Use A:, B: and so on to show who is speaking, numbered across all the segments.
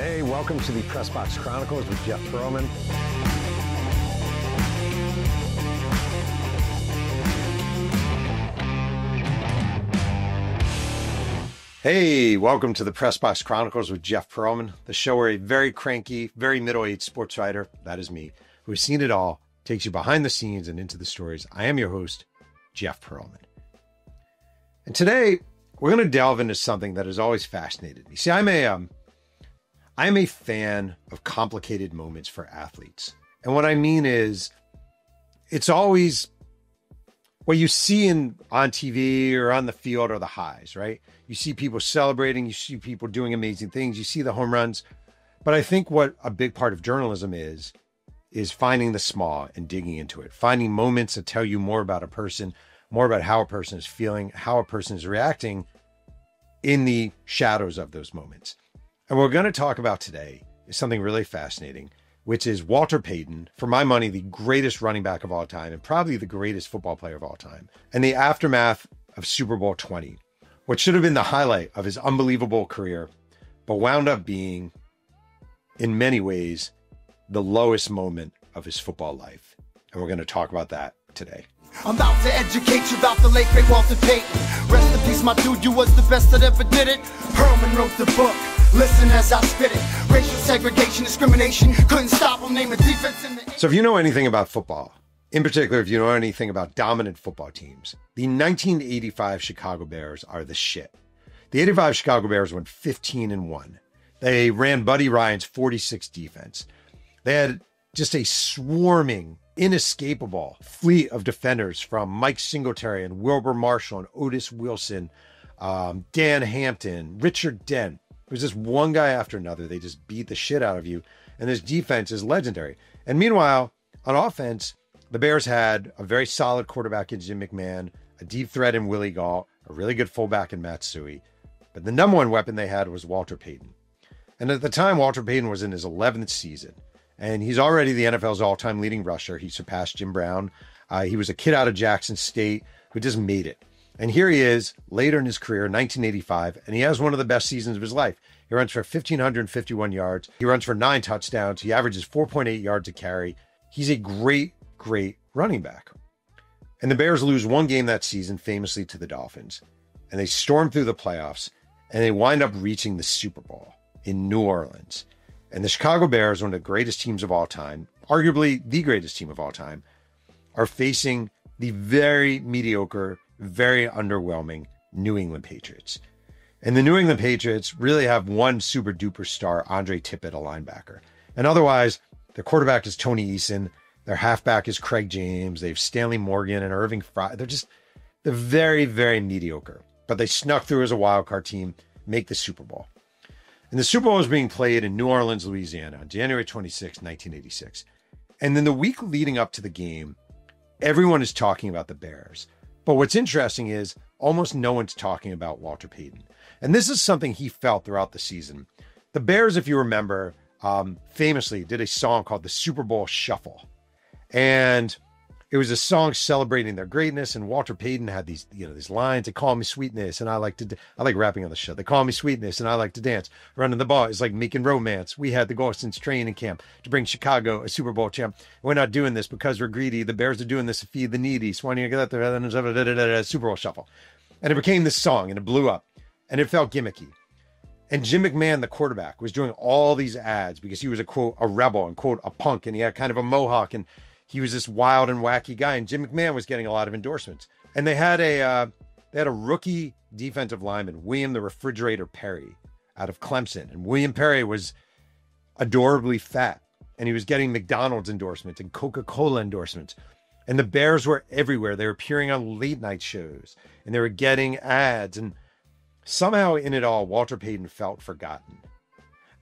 A: Hey, welcome to the Press Box Chronicles with Jeff Pearlman. Hey, welcome to the Press Box Chronicles with Jeff Pearlman, the show where a very cranky, very middle-aged sports writer, that is me, who has seen it all, takes you behind the scenes and into the stories. I am your host, Jeff Pearlman. And today, we're going to delve into something that has always fascinated me. See, I'm a fan of complicated moments for athletes. And what I mean is, it's always what you see on TV or on the field are the highs, right? You see people celebrating, you see people doing amazing things, you see the home runs. But I think what a big part of journalism is finding the small and digging into it, finding moments that tell you more about a person, more about how a person is feeling, how a person is reacting in the shadows of those moments. And what we're going to talk about today is something really fascinating, which is Walter Payton, for my money, the greatest running back of all time and probably the greatest football player of all time, and the aftermath of Super Bowl 20, what should have been the highlight of his unbelievable career, but wound up being, in many ways, the lowest moment of his football life. And we're going to talk about that today.
B: I'm about to educate you about the late great Walter Payton. Rest in peace, my dude, you was the best that ever did it. Pearlman wrote the book. Listen as I spit it. Racial segregation, discrimination, couldn't stop him. Name a defense in the...
A: So if you know anything about football, in particular, if you know anything about dominant football teams, the 1985 Chicago Bears are the shit. The 85 Chicago Bears went 15-1. They ran Buddy Ryan's 46 defense. They had just a swarming, inescapable fleet of defenders from Mike Singletary and Wilbur Marshall and Otis Wilson, Dan Hampton, Richard Dent. It was just one guy after another. They just beat the shit out of you. And this defense is legendary. And meanwhile, on offense, the Bears had a very solid quarterback in Jim McMahon, a deep threat in Willie Gault, a really good fullback in Matt Suhey. But the number one weapon they had was Walter Payton. And at the time, Walter Payton was in his 11th season. And he's already the NFL's all-time leading rusher. He surpassed Jim Brown. He was a kid out of Jackson State who just made it. And here he is later in his career, 1985, and he has one of the best seasons of his life. He runs for 1,551 yards. He runs for 9 touchdowns. He averages 4.8 yards a carry. He's a great, great running back. And the Bears lose one game that season, famously to the Dolphins. And they storm through the playoffs, and they wind up reaching the Super Bowl in New Orleans. And the Chicago Bears, one of the greatest teams of all time, arguably the greatest team of all time, are facing the very mediocre, very underwhelming New England Patriots. And the New England Patriots really have one super duper star, Andre Tippett, a linebacker. And otherwise, their quarterback is Tony Eason. Their halfback is Craig James. They have Stanley Morgan and Irving Fry. They're very, very mediocre. But they snuck through as a wild card team, make the Super Bowl. And the Super Bowl was being played in New Orleans, Louisiana on January 26, 1986. And then the week leading up to the game, everyone is talking about the Bears. But what's interesting is almost no one's talking about Walter Payton. And this is something he felt throughout the season. The Bears, if you remember, famously did a song called the Super Bowl Shuffle. And it was a song celebrating their greatness. And Walter Payton had these lines. They call me sweetness, and I like rapping on the show. They call me sweetness, and I like to dance. Running the ball is like making romance. We had the Golston's training camp to bring Chicago a Super Bowl champ. We're not doing this because we're greedy. The Bears are doing this to feed the needy. Swanee, get out there, Super Bowl Shuffle. And it became this song, and it blew up, and it felt gimmicky. And Jim McMahon, the quarterback, was doing all these ads because he was a, quote, a rebel and, quote, a punk, and he had kind of a mohawk, and he was this wild and wacky guy. And Jim McMahon was getting a lot of endorsements. And they had a rookie defensive lineman, William the Refrigerator Perry, out of Clemson. And William Perry was adorably fat, and he was getting McDonald's endorsements and Coca-Cola endorsements. And the Bears were everywhere. They were appearing on late night shows, and they were getting ads. And somehow in it all, Walter Payton felt forgotten.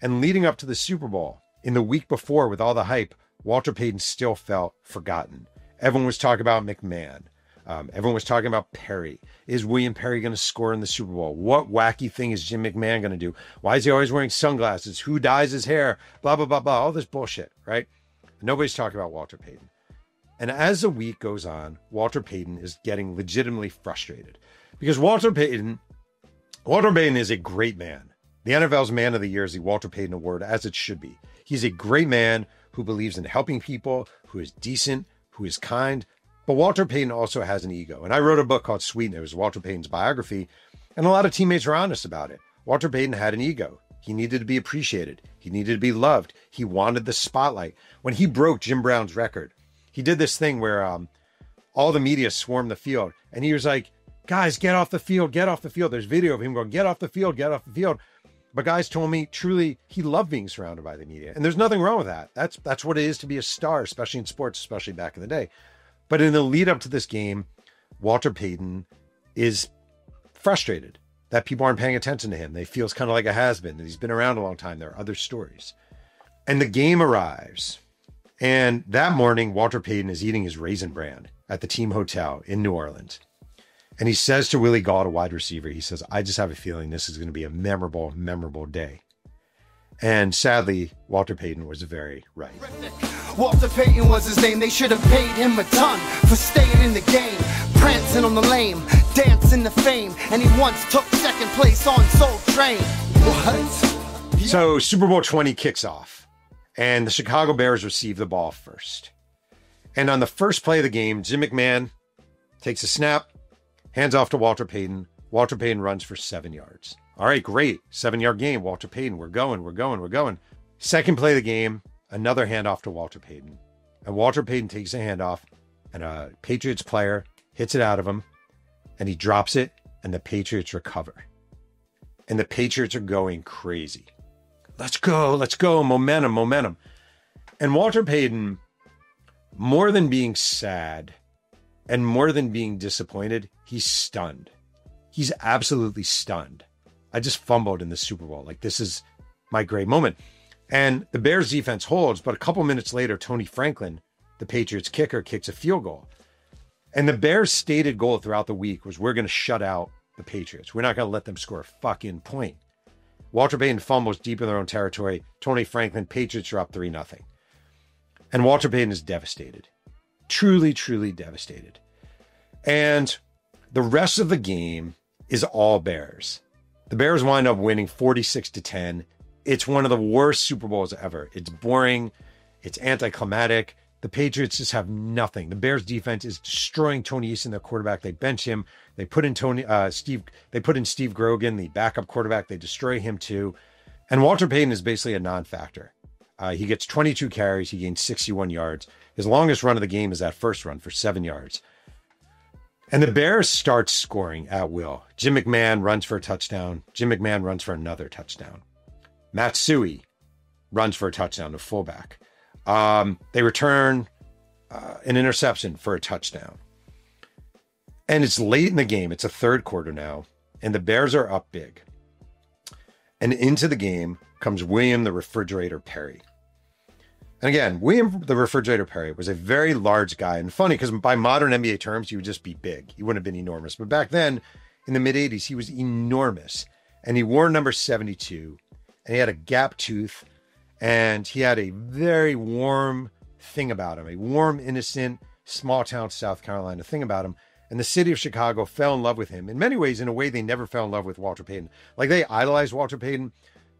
A: And leading up to the Super Bowl, in the week before with all the hype, Walter Payton still felt forgotten. Everyone was talking about McMahon. Everyone was talking about Perry. Is William Perry going to score in the Super Bowl? What wacky thing is Jim McMahon going to do? Why is he always wearing sunglasses? Who dyes his hair? Blah, blah, blah, blah. All this bullshit, right? Nobody's talking about Walter Payton. And as the week goes on, Walter Payton is getting legitimately frustrated because Walter Payton is a great man. The NFL's Man of the Year is the Walter Payton Award, as it should be. He's a great man who believes in helping people, who is decent, who is kind. But Walter Payton also has an ego. And I wrote a book called Sweet News, Walter Payton's biography, and a lot of teammates were honest about it. Walter Payton had an ego. He needed to be appreciated. He needed to be loved. He wanted the spotlight. When he broke Jim Brown's record, he did this thing where all the media swarmed the field. And he was like, guys, get off the field, get off the field. There's video of him going, get off the field, get off the field. But guys told me, truly, he loved being surrounded by the media. And there's nothing wrong with that. That's what it is to be a star, especially in sports, especially back in the day. But in the lead up to this game, Walter Payton is frustrated that people aren't paying attention to him. They feel it's kind of like a has-been, that he's been around a long time. There are other stories. And the game arrives. And that morning, Walter Payton is eating his Raisin Bran at the team hotel in New Orleans. And he says to Willie Gault, a wide receiver, he says, I just have a feeling this is going to be a memorable, memorable day. And sadly, Walter Payton was very right.
B: Walter Payton was his name. They should have paid him a ton for staying in the game, prancing on the lame, dancing to fame. And he once took second place on Soul Train. What?
A: So Super Bowl 20 kicks off, and the Chicago Bears receive the ball first. And on the first play of the game, Jim McMahon takes a snap, hands off to Walter Payton. Walter Payton runs for 7 yards. All right, great. 7-yard game. Walter Payton. We're going. Second play of the game, another handoff to Walter Payton. And Walter Payton takes a handoff, and a Patriots player hits it out of him, and he drops it, and the Patriots recover. And the Patriots are going crazy. Let's go. Momentum. And Walter Payton, more than being sad and more than being disappointed, he's stunned. He's absolutely stunned. I just fumbled in the Super Bowl. Like, this is my great moment. And the Bears defense holds, but a couple minutes later, Tony Franklin, the Patriots kicker, kicks a field goal. And the Bears' stated goal throughout the week was, we're going to shut out the Patriots. We're not going to let them score a fucking point. Walter Payton fumbles deep in their own territory. Tony Franklin, Patriots are up 3-0. And Walter Payton is devastated. Truly, truly devastated. And the rest of the game is all Bears. The Bears wind up winning 46-10. It's one of the worst Super Bowls ever. It's boring. It's anticlimactic. The Patriots just have nothing. The Bears defense is destroying Tony Eason, their quarterback. They bench him. They put in Steve Grogan, the backup quarterback. They destroy him too. And Walter Payton is basically a non-factor. He gets 22 carries. He gains 61 yards. His longest run of the game is that first run for 7 yards. And the Bears start scoring at will. Jim McMahon runs for a touchdown. Jim McMahon runs for another touchdown. Matt Suey runs for a touchdown to fullback. They return an interception for a touchdown. And it's late in the game. It's a third quarter now. And the Bears are up big. And into the game comes William the Refrigerator Perry. And again, William the Refrigerator Perry was a very large guy. And funny, because by modern NBA terms, he would just be big. He wouldn't have been enormous. But back then, in the mid-'80s, he was enormous. And he wore number 72. And he had a gap tooth. And he had a very warm thing about him. A warm, innocent, small-town South Carolina thing about him. And the city of Chicago fell in love with him. In many ways, in a way, they never fell in love with Walter Payton. Like, they idolized Walter Payton.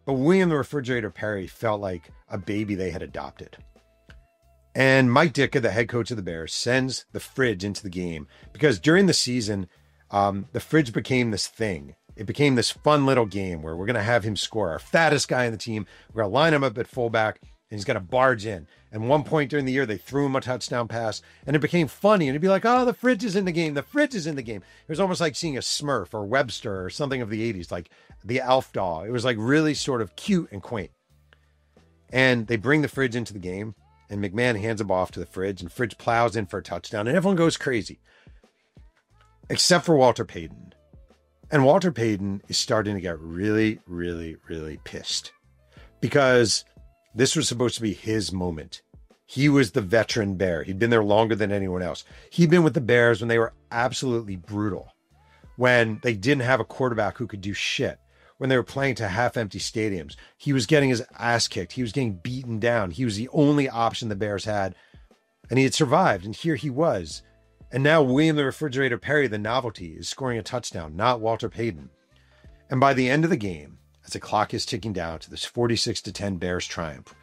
A: But William the Refrigerator Perry felt like a baby they had adopted. And Mike Ditka, the head coach of the Bears, sends the fridge into the game because during the season, the fridge became this thing. It became this fun little game where we're going to have him score. Our fattest guy on the team, we're going to line him up at fullback, and he's going to barge in. And one point during the year, they threw him a touchdown pass, and it became funny. And it'd be like, oh, the fridge is in the game. The fridge is in the game. It was almost like seeing a Smurf or Webster or something of the 80s, like the Alf doll. It was like really sort of cute and quaint. And they bring the fridge into the game, and McMahon hands him off to the fridge, and fridge plows in for a touchdown, and everyone goes crazy. Except for Walter Payton. And Walter Payton is starting to get really, really, really pissed. Because this was supposed to be his moment. He was the veteran Bear. He'd been there longer than anyone else. He'd been with the Bears when they were absolutely brutal. When they didn't have a quarterback who could do shit. When they were playing to half-empty stadiums. He was getting his ass kicked. He was getting beaten down. He was the only option the Bears had. And he had survived. And here he was. And now William the Refrigerator Perry, the novelty, is scoring a touchdown, not Walter Payton. And by the end of the game, as the clock is ticking down to this 46-10 Bears triumph.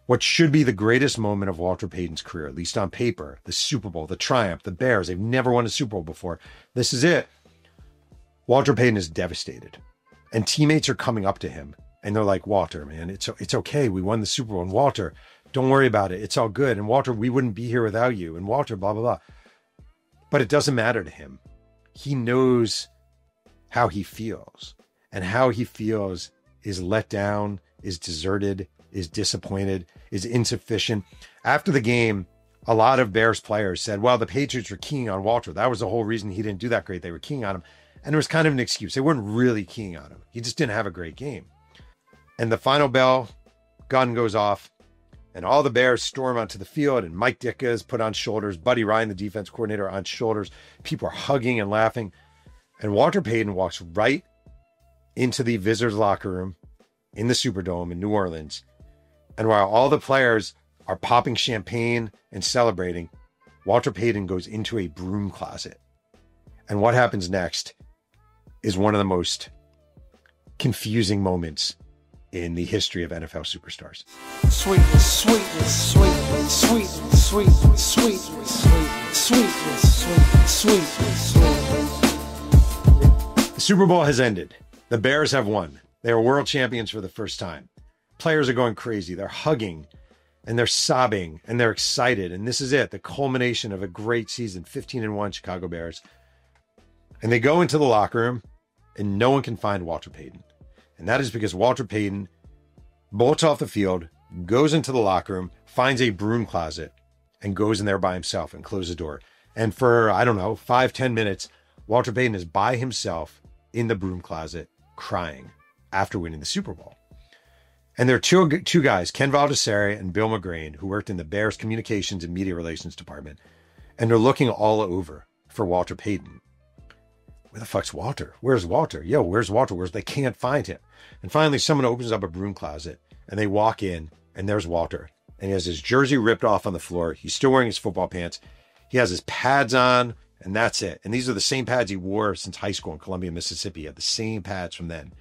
A: What should be the greatest moment of Walter Payton's career, at least on paper, the Super Bowl, the triumph, the Bears. They've never won a Super Bowl before. This is it. Walter Payton is devastated. And teammates are coming up to him. And they're like, Walter, man, it's okay. We won the Super Bowl. And Walter, don't worry about it. It's all good. And Walter, we wouldn't be here without you. And Walter, blah, blah, blah. But it doesn't matter to him. He knows how he feels. And how he feels is let down, is deserted, is disappointed, is insufficient. After the game, a lot of Bears players said, well, the Patriots were keying on Walter. That was the whole reason he didn't do that great. They were keying on him. And it was kind of an excuse. They weren't really keying on him. He just didn't have a great game. And the final bell, gun goes off, and all the Bears storm onto the field, and Mike Ditka is put on shoulders, Buddy Ryan, the defense coordinator, on shoulders. People are hugging and laughing. And Walter Payton walks right into the visitors' locker room in the Superdome in New Orleans. And while all the players are popping champagne and celebrating, Walter Payton goes into a broom closet. And what happens next is one of the most confusing moments in the history of NFL superstars.
B: Sweetness, sweetness, sweetness, sweetness, sweetness, sweetness, sweetness, sweetness, sweetness, sweetness.
A: The Super Bowl has ended. The Bears have won. They are world champions for the first time. Players are going crazy. They're hugging and they're sobbing and they're excited. And this is it, the culmination of a great season, 15-1 Chicago Bears. And they go into the locker room and no one can find Walter Payton. And that is because Walter Payton bolts off the field, goes into the locker room, finds a broom closet, and goes in there by himself and closes the door. And for, 5-10 minutes, Walter Payton is by himself in the broom closet crying after winning the Super Bowl. And there are two guys, Ken Valdesari and Bill McGrain, who worked in the Bears Communications and Media Relations Department. And they're looking all over for Walter Payton. Where the fuck's Walter? Where's Walter? Yo, where's Walter? They can't find him. And finally, someone opens up a broom closet and they walk in and there's Walter. And he has his jersey ripped off on the floor. He's still wearing his football pants. He has his pads on and that's it. And these are the same pads he wore since high school in Columbia, Mississippi. He had the same pads from then.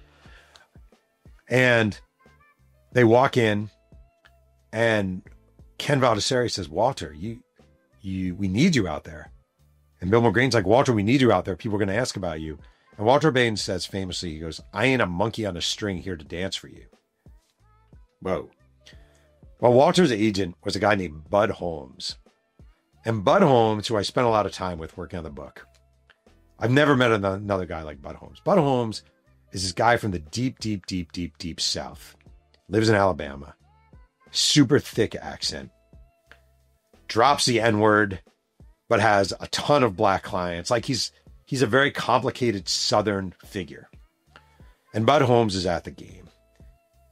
A: And they walk in and Ken Valdesari says, Walter, we need you out there. And Bill McGrain's like, Walter, we need you out there. People are going to ask about you. And Walter Payton says famously, he goes, I ain't a monkey on a string here to dance for you. Whoa. Well, Walter's agent was a guy named Bud Holmes. And Bud Holmes, who I spent a lot of time with working on the book, I've never met another guy like Bud Holmes. Bud Holmes is this guy from the deep South. Lives in Alabama. Super thick accent. Drops the N-word, but has a ton of black clients. Like he's a very complicated Southern figure. And Bud Holmes is at the game.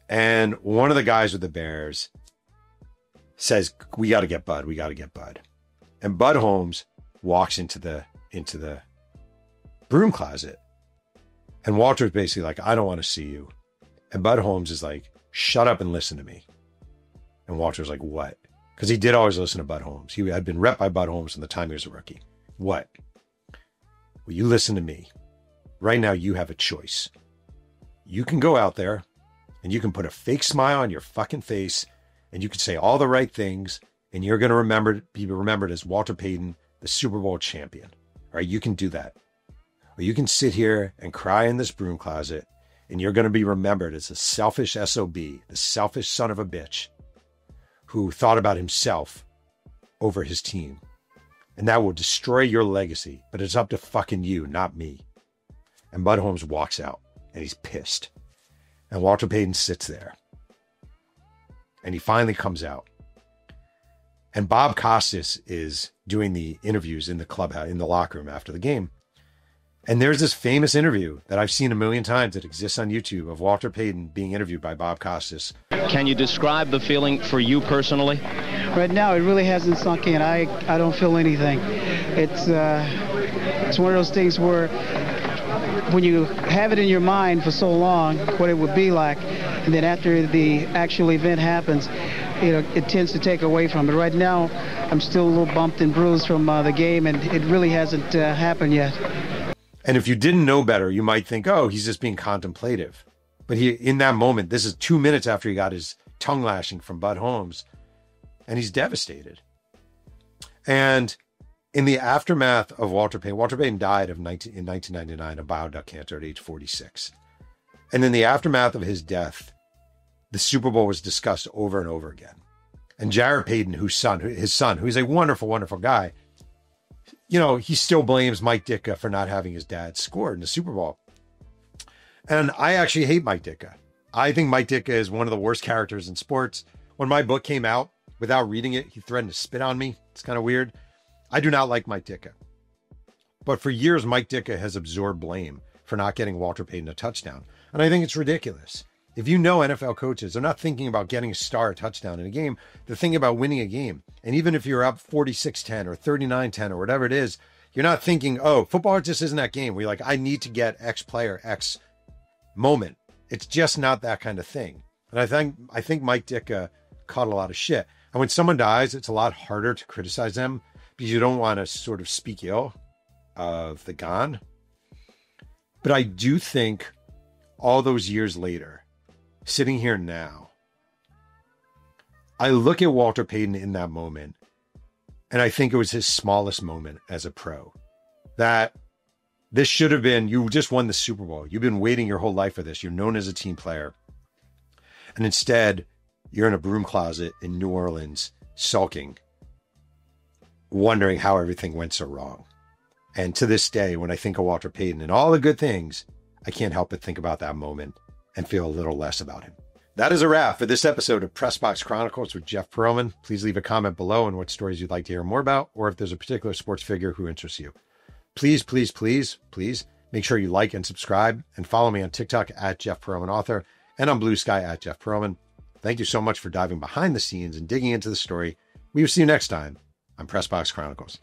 A: And one of the guys with the Bears says, we got to get Bud. And Bud Holmes walks into the broom closet. And Walter's basically like, I don't want to see you. And Bud Holmes is like, shut up and listen to me. And Walter's like, what? Because he did always listen to Bud Holmes. He had been rep by Bud Holmes from the time he was a rookie. What? Well, you listen to me. Right now, you have a choice. You can go out there and you can put a fake smile on your fucking face and you can say all the right things and you're going to be remembered as Walter Payton, the Super Bowl champion. All right, you can do that. Or you can sit here and cry in this broom closet and you're going to be remembered as a selfish SOB, the selfish son of a bitch who thought about himself over his team. And that will destroy your legacy, but it's up to fucking you, not me. And Bud Holmes walks out and he's pissed. And Walter Payton sits there. And he finally comes out. And Bob Costas is doing the interviews in the clubhouse, in the locker room after the game. And there's this famous interview that I've seen a million times that exists on YouTube of Walter Payton being interviewed by Bob Costas.
C: Can you describe the feeling for you personally?
D: Right now, it really hasn't sunk in. I don't feel anything. It's one of those things where when you have it in your mind for so long, what it would be like, and then after the actual event happens, it tends to take away from it. Right now, I'm still a little bumped and bruised from the game, and it really hasn't happened yet.
A: And if you didn't know better, you might think, oh, he's just being contemplative. But in that moment, this is 2 minutes after he got his tongue lashing from Bud Holmes, and he's devastated. And in the aftermath of Walter Payton died in 1999 of bile duct cancer at age 46. And in the aftermath of his death, the Super Bowl was discussed over and over again. And Jared Payton, his son, who's a wonderful, wonderful guy, he still blames Mike Ditka for not having his dad score in the Super Bowl. And I actually hate Mike Ditka. I think Mike Ditka is one of the worst characters in sports. When my book came out, without reading it, he threatened to spit on me. It's kind of weird. I do not like Mike Ditka. But for years, Mike Ditka has absorbed blame for not getting Walter Payton a touchdown. And I think it's ridiculous. If you know NFL coaches, they're not thinking about getting a star touchdown in a game. They're thinking about winning a game. And even if you're up 46-10 or 39-10 or whatever it is, you're not thinking, oh, football just isn't that game. We're like, I need to get X player, X moment. It's just not that kind of thing. And I think Mike Ditka caught a lot of shit. And when someone dies, it's a lot harder to criticize them because you don't want to sort of speak ill of the gone. But I do think all those years later, sitting here now, I look at Walter Payton in that moment, and I think it was his smallest moment as a pro. That this should have been, you just won the Super Bowl. You've been waiting your whole life for this. You're known as a team player. And instead, you're in a broom closet in New Orleans, sulking, wondering how everything went so wrong. And to this day, when I think of Walter Payton and all the good things, I can't help but think about that moment and feel a little less about him. That is a wrap for this episode of Press Box Chronicles with Jeff Pearlman. Please leave a comment below on what stories you'd like to hear more about, or if there's a particular sports figure who interests you. Please, please, please, please make sure you like and subscribe and follow me on TikTok at Jeff Pearlman Author and on Bluesky at Jeff Pearlman. Thank you so much for diving behind the scenes and digging into the story. We will see you next time on Press Box Chronicles.